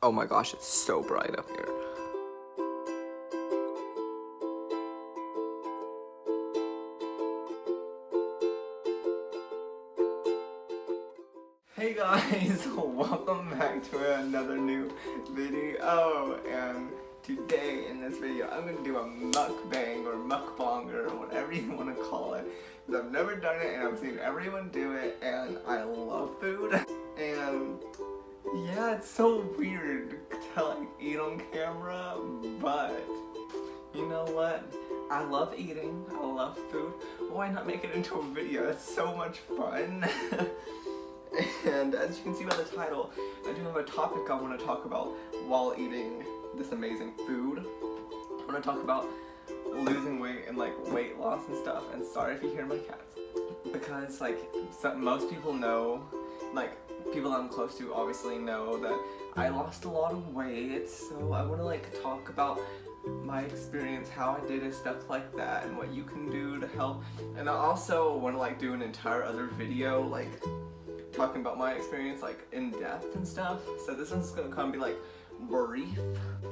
Oh my gosh, it's so bright up here. Hey guys, welcome back to another new video, and today in this video I'm gonna do a mukbang or mukbang or whatever you want to call it, because I've never done it and I've seen everyone do it and I love food. And yeah, it's so weird to like eat on camera, but you know what? I love eating, I love food. Why not make it into a video? It's so much fun. And as you can see by the title, I do have a topic I want to talk about while eating this amazing food. I want to talk about losing weight and like weight loss and stuff. And sorry if you hear my cats, because like most people know, like people I'm close to obviously know that I lost a lot of weight. So I want to like talk about my experience, how I did it, stuff like that, and what you can do to help. And I also want to like do an entire other video like talking about my experience like in depth and stuff. So this one's gonna kind of be like brief,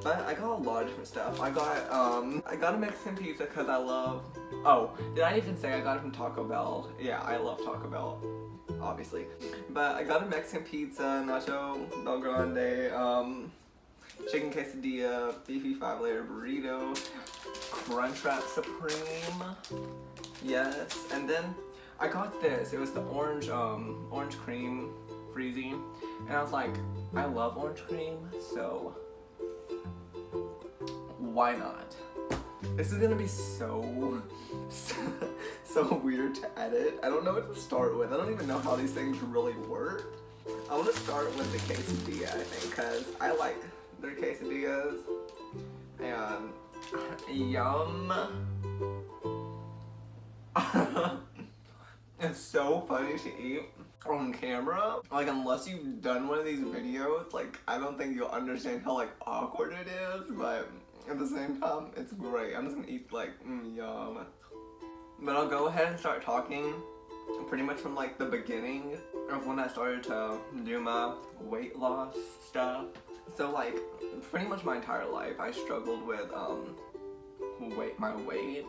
but I got a lot of different stuff. I got a Mexican pizza because I love, oh, did I even say I got it from Taco Bell? Yeah, I love Taco Bell, obviously. But I got a Mexican pizza, nacho Del Grande, chicken quesadilla, beefy 5-layer burrito, Crunchwrap Supreme, yes, and then I got this. It was the orange cream freezy, and I was like, I love orange cream, so why not? This is gonna be so weird to edit. I don't know what to start with. I don't even know how these things really work. I want to start with the quesadilla, I think, because I like their quesadillas, and yum. It's so funny to eat on camera. Like, unless you've done one of these videos, like, I don't think you'll understand how, like, awkward it is, but at the same time, it's great. I'm just gonna eat, like, yum. But I'll go ahead and start talking pretty much from, like, the beginning of when I started to do my weight loss stuff. So, like, pretty much my entire life, I struggled with, my weight,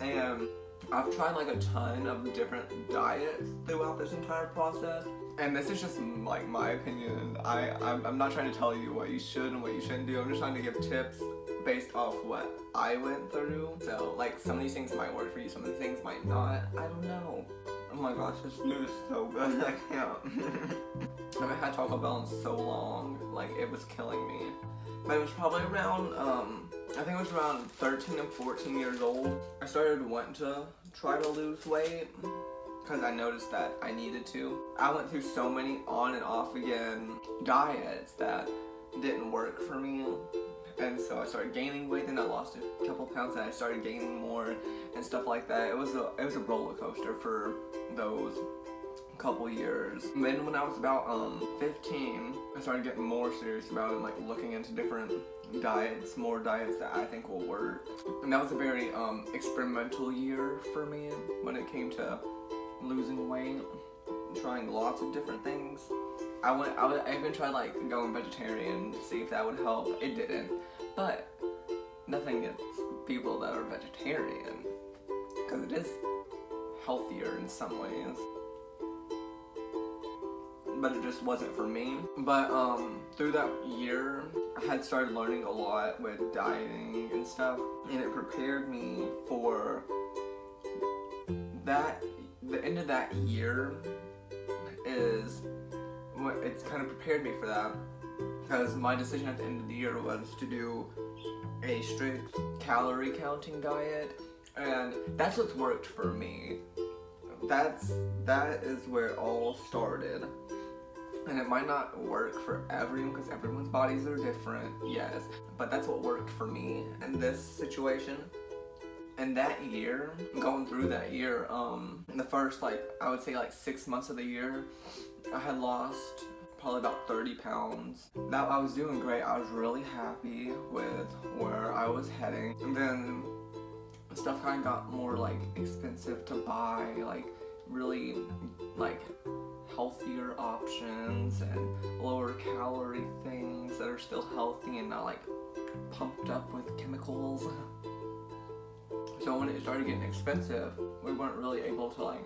and I've tried like a ton of different diets throughout this entire process, and this is just like my opinion. I'm not trying to tell you what you should and what you shouldn't do. I'm just trying to give tips based off what I went through. So like some of these things might work for you, some of these things might not. I don't know. Oh my gosh, this food is so good. I can't. I haven't had Taco Bell in so long. Like it was killing me. But it was probably around I think it was around 13 and 14 years old. I started wanting to try to lose weight because I noticed that I needed to. I went through so many on and off again diets that didn't work for me. And so I started gaining weight, then I lost a couple pounds and I started gaining more and stuff like that. It was a roller coaster for those couple years. And then when I was about 15, I started getting more serious about it and like looking into different diets, more diets that I think will work. And that was a very experimental year for me when it came to losing weight, trying lots of different things. I even tried like going vegetarian to see if that would help. It didn't, but nothing against people that are vegetarian, because it is healthier in some ways. But it just wasn't for me. But through that year, I had started learning a lot with dieting and stuff, and it prepared me for that. The end of that year is what it's kind of prepared me for that, because my decision at the end of the year was to do a strict calorie counting diet, and that's what's worked for me. That is where it all started. And it might not work for everyone because everyone's bodies are different, yes, but that's what worked for me in this situation. And that year, going through that year, in the first like, I would say like 6 months of the year, I had lost probably about 30 pounds. Now I was doing great. I was really happy with where I was heading. And then stuff kind of got more like expensive to buy, like really like healthier options and lower calorie things that are still healthy and not like pumped up with chemicals. So when it started getting expensive, we weren't really able to like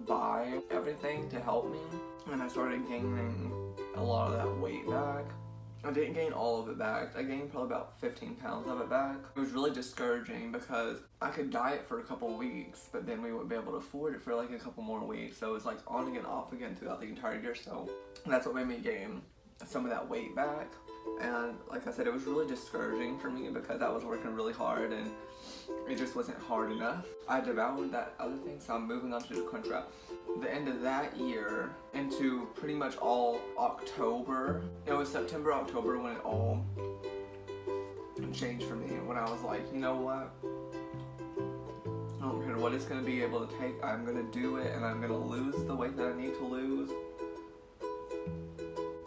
buy everything to help me, and I started gaining a lot of that weight back. I didn't gain all of it back. I gained probably about 15 pounds of it back. It was really discouraging because I could diet for a couple weeks, but then we wouldn't be able to afford it for like a couple more weeks. So it was like on again, off again throughout the entire year. So that's what made me gain some of that weight back. And like I said, it was really discouraging for me because I was working really hard and it just wasn't hard enough. I devoured that other thing, so I'm moving on to the crunch wrap. The end of that year into pretty much all October. It was September, October when it all changed for me. When I was like, you know what? I don't care what it's going to be able to take. I'm going to do it and I'm going to lose the weight that I need to lose.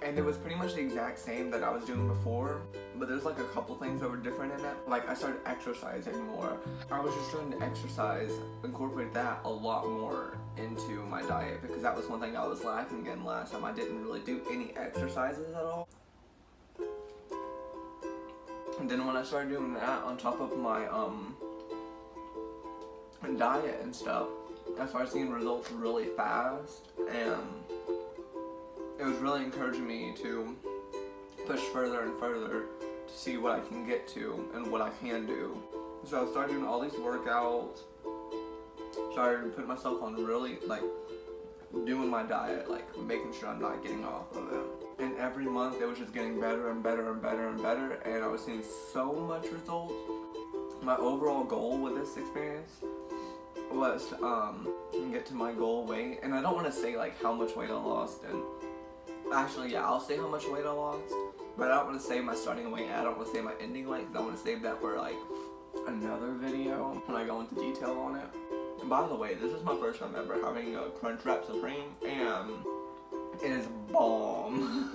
And it was pretty much the exact same that I was doing before, but there's like a couple things that were different in it. Like I started exercising more. I was just trying to exercise, incorporate that a lot more into my diet because that was one thing I was lacking in last time. I didn't really do any exercises at all. And then when I started doing that on top of my diet and stuff, I started seeing results really fast, and it was really encouraging me to push further and further to see what I can get to and what I can do. So I started doing all these workouts, started putting myself on really like doing my diet, like making sure I'm not getting off of it. And every month it was just getting better and better and better and better, and I was seeing so much results. My overall goal with this experience was to get to my goal weight, and I don't want to say like how much weight I lost, and actually, yeah, I'll say how much weight I lost, but I don't want to say my starting weight, I don't want to say my ending weight, because I want to save that for, like, another video when I go into detail on it. And by the way, this is my first time ever having a Crunchwrap Supreme, and it is bomb.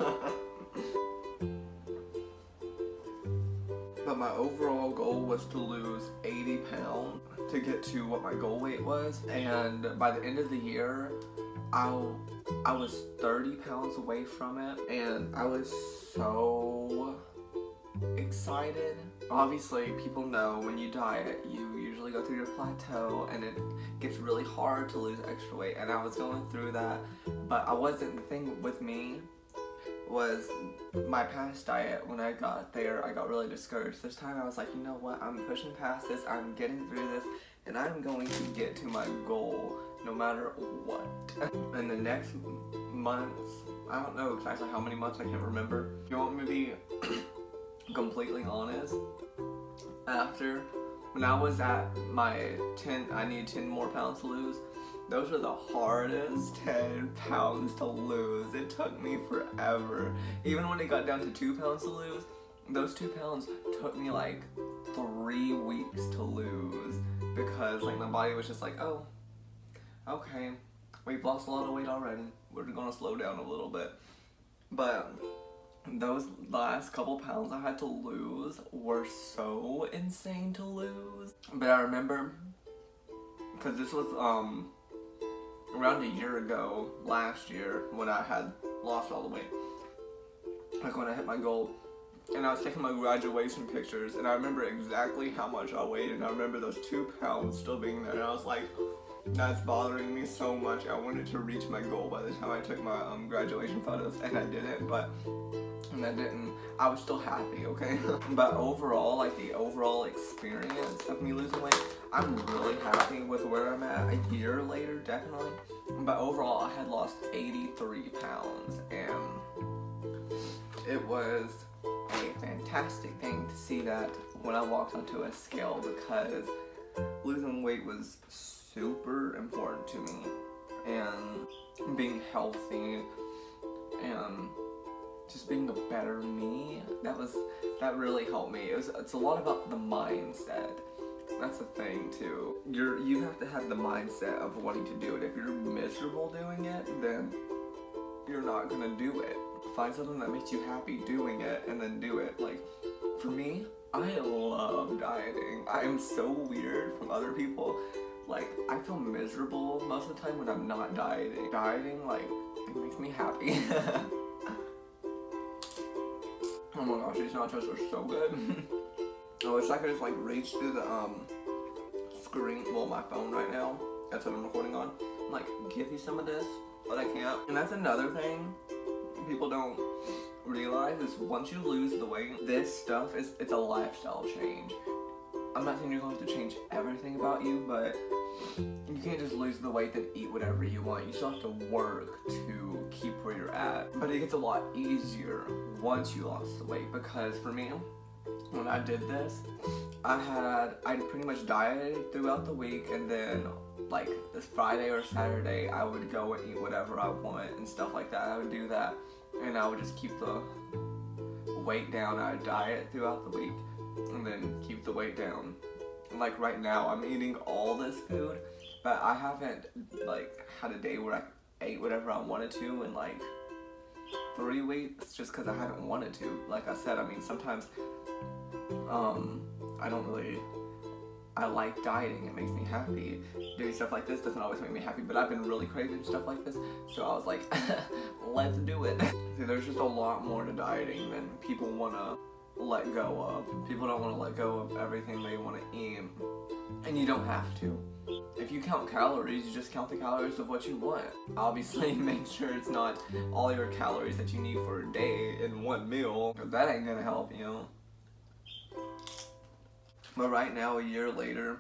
But my overall goal was to lose 80 pounds to get to what my goal weight was, and by the end of the year, I was 30 pounds away from it, and I was so excited. Obviously, people know when you diet, you usually go through your plateau, and it gets really hard to lose extra weight, and I was going through that, but the thing with me was my past diet. When I got there, I got really discouraged. This time I was like, you know what, I'm pushing past this, I'm getting through this, and I'm going to get to my goal no matter what. In the next months, I don't know exactly how many months, I can't remember. You want me to be completely honest? After, when I was at my I need 10 more pounds to lose, those were the hardest 10 pounds to lose. It took me forever. Even when it got down to 2 pounds to lose, those 2 pounds took me like 3 weeks to lose, because like my body was just like, oh, okay, we've lost a lot of weight already, we're gonna slow down a little bit. But those last couple pounds I had to lose were so insane to lose. But I remember, because this was around a year ago, last year, when I had lost all the weight, like when I hit my goal, and I was taking my graduation pictures, and I remember exactly how much I weighed, and I remember those 2 pounds still being there, and I was like, that's bothering me so much. I wanted to reach my goal by the time I took my graduation photos, and I didn't, I was still happy, okay? But overall, like the overall experience of me losing weight, I'm really happy with where I'm at a year later, definitely. But overall, I had lost 83 pounds, and it was a fantastic thing to see that when I walked onto a scale, because losing weight was super important to me, and being healthy and just being a better me, that really helped me. It's a lot about the mindset. That's the thing too. You have to have the mindset of wanting to do it. If you're miserable doing it, then you're not gonna do it. Find something that makes you happy doing it, and then do it. Like, for me, I love dieting. I am so weird from other people Like, I feel miserable most of the time when I'm not dieting. Dieting, like, it makes me happy. Oh my gosh, these nachos are so good. I wish I could just like reach through the screen, well, my phone right now. That's what I'm recording on. I'm like, give you some of this, but I can't. And that's another thing people don't realize is once you lose the weight, this stuff it's a lifestyle change. I'm not saying you're going to change everything about you, but you can't just lose the weight and eat whatever you want. You still have to work to keep where you're at. But it gets a lot easier once you lost the weight, because for me, when I did this, I pretty much dieted throughout the week, and then like this Friday or Saturday, I would go and eat whatever I want and stuff like that. I would do that, and I would just keep the weight down. I would diet throughout the week, and then keep the weight down. Like right now, I'm eating all this food, but I haven't like had a day where I ate whatever I wanted to in like 3 weeks, just because I haven't wanted to. Like I said, I mean, sometimes I like dieting. It makes me happy. Doing stuff like this doesn't always make me happy, but I've been really craving stuff like this, so I was like, let's do it. See, there's just a lot more to dieting than people want to let go of. People don't want to let go of everything they want to eat, and you don't have to. If you count calories, you just count the calories of what you want. Obviously, make sure it's not all your calories that you need for a day in one meal, because that ain't gonna help you. But right now, a year later,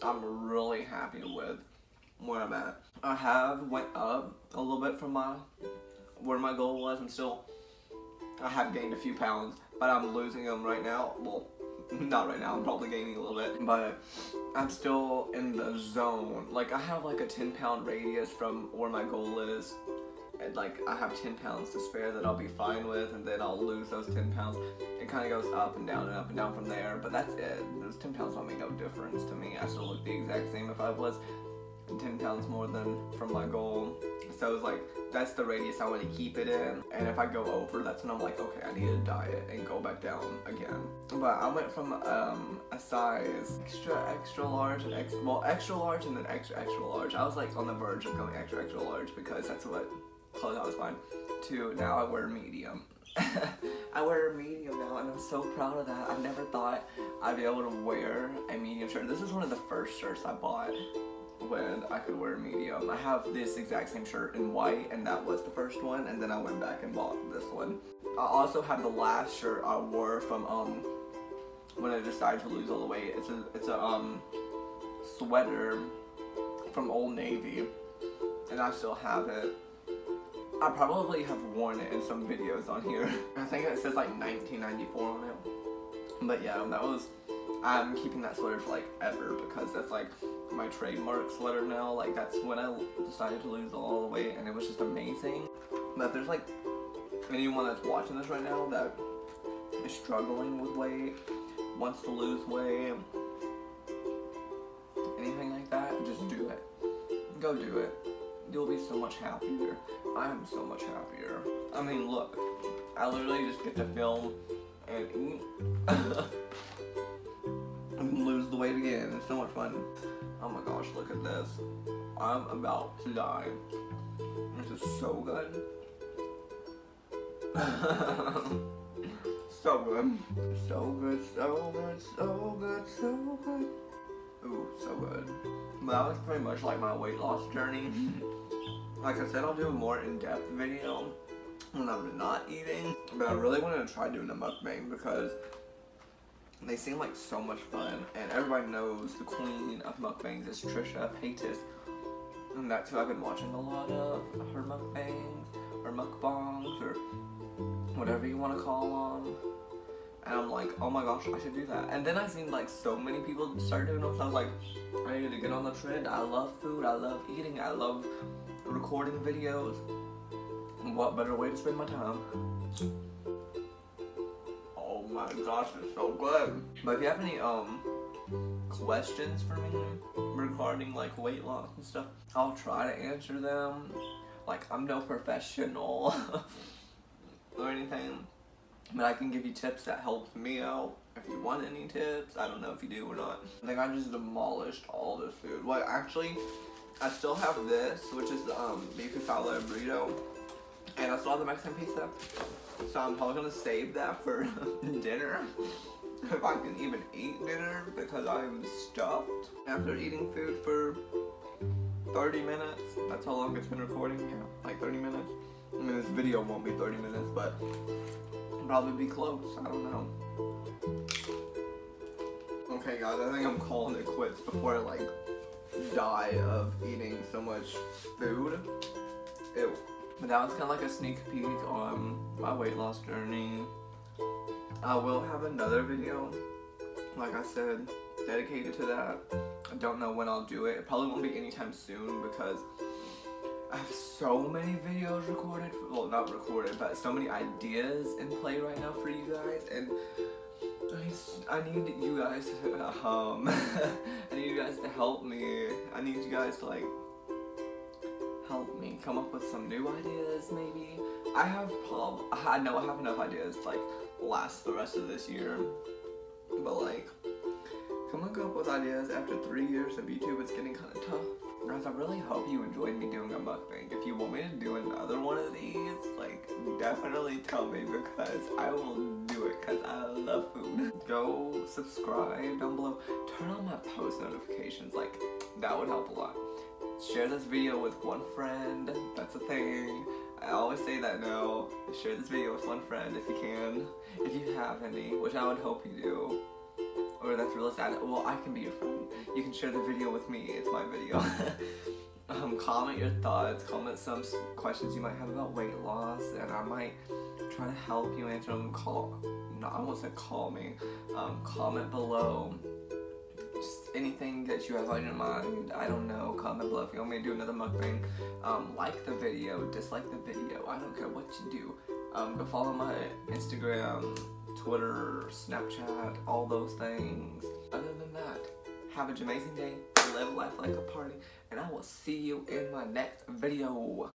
I'm really happy with where I'm at. I have went up a little bit from where my goal was. I have gained a few pounds, but I'm losing them right now. Well, not right now, I'm probably gaining a little bit, but I'm still in the zone. Like, I have like a 10-pound radius from where my goal is, and like I have 10 pounds to spare that I'll be fine with, and then I'll lose those 10 pounds. It kind of goes up and down from there, but that's it. Those 10 pounds don't make no difference to me. I still look the exact same if I was 10 pounds more than from my goal. So it's like, that's the radius I want to keep it in, and if I go over, that's when I'm like, okay, I need to diet and go back down again. But I went from a size extra large and extra large and then extra large. I was like on the verge of going extra large because that's what clothes I was buying, to now I wear medium. I wear a medium now, and I'm so proud of that. I never thought I'd be able to wear a medium shirt. This is one of the first shirts I bought when I could wear medium. I have this exact same shirt in white, and that was the first one, and then I went back and bought this one. I also have the last shirt I wore from when I decided to lose all the weight. It's a sweater from Old Navy, and I still have it. I probably have worn it in some videos on here. I think it says like 1994 on it. But yeah, I'm keeping that sweater for like ever, because that's like my trademark sweater now. Like, that's when I decided to lose all the weight, and it was just amazing. But there's like anyone that's watching this right now that is struggling with weight, wants to lose weight, anything like that, just do it. Go do it. You'll be so much happier. I am so much happier. I mean, look, I literally just get to film and eat and lose the weight again. It's so much fun. Oh my gosh, look at this. I'm about to die. This is so good. So good. So good, so good, so good, so good. Ooh, so good. But that was pretty much like my weight loss journey. Like I said, I'll do a more in-depth video when I'm not eating. But I really wanted to try doing a mukbang because they seem like so much fun. And everybody knows the queen of mukbangs is Trisha Paytas. And that's who I've been watching a lot of. Her mukbangs, or mukbangs, or whatever you want to call them. And I'm like, oh my gosh, I should do that. And then I seen like so many people start doing them, so I was like, I need to get on the trend. I love food, I love eating, I love recording videos. What better way to spend my time? Oh my gosh, it's so good. But if you have any questions for me regarding like weight loss and stuff, I'll try to answer them. Like, I'm no professional or anything. But I can give you tips that helped me out. If you want any tips, I don't know if you do or not. I think I just demolished all this food. Well, actually, I still have this, which is the beef fowler burrito. And I still have the Mexican pizza. So I'm probably gonna save that for dinner. If I can even eat dinner, because I'm stuffed. After eating food for 30 minutes, that's how long it's been recording, yeah, like 30 minutes. I mean, this video won't be 30 minutes, but it'll probably be close, I don't know. Okay guys, I think I'm calling it quits before I like die of eating so much food. Ew. But that was kind of like a sneak peek on my weight loss journey. I will have another video, like I said, dedicated to that. I don't know when I'll do it. It probably won't be anytime soon because I have so many videos recorded. Well, not recorded, but so many ideas in play right now for you guys. And I need you guys to, I need you guys to help me. I need you guys to like help me come up with some new ideas maybe. I know I have enough ideas to like last the rest of this year, but like coming up with ideas after 3 years of YouTube, it's getting kind of tough. Guys, I really hope you enjoyed me doing a mukbang. If you want me to do another one of these, like definitely tell me because I will do it because I love food. Go subscribe down below. Turn on my post notifications, like that would help a lot. Share this video with one friend, that's a thing. I always say that now. Share this video with one friend if you can. If you have any, which I would hope you do. Or that's really sad. Well, I can be your friend. You can share the video with me. It's my video. Comment your thoughts. Comment some questions you might have about weight loss, and I might try to help you answer them. I almost said call me. Comment below. Just anything that you have on your mind. I don't know. Comment below if you want me to do another mukbang. Like the video. Dislike the video. I don't care what you do. Go follow my Instagram, Twitter, Snapchat, all those things. Other than that, have a Jamezing day, live life like a party, and I will see you in my next video.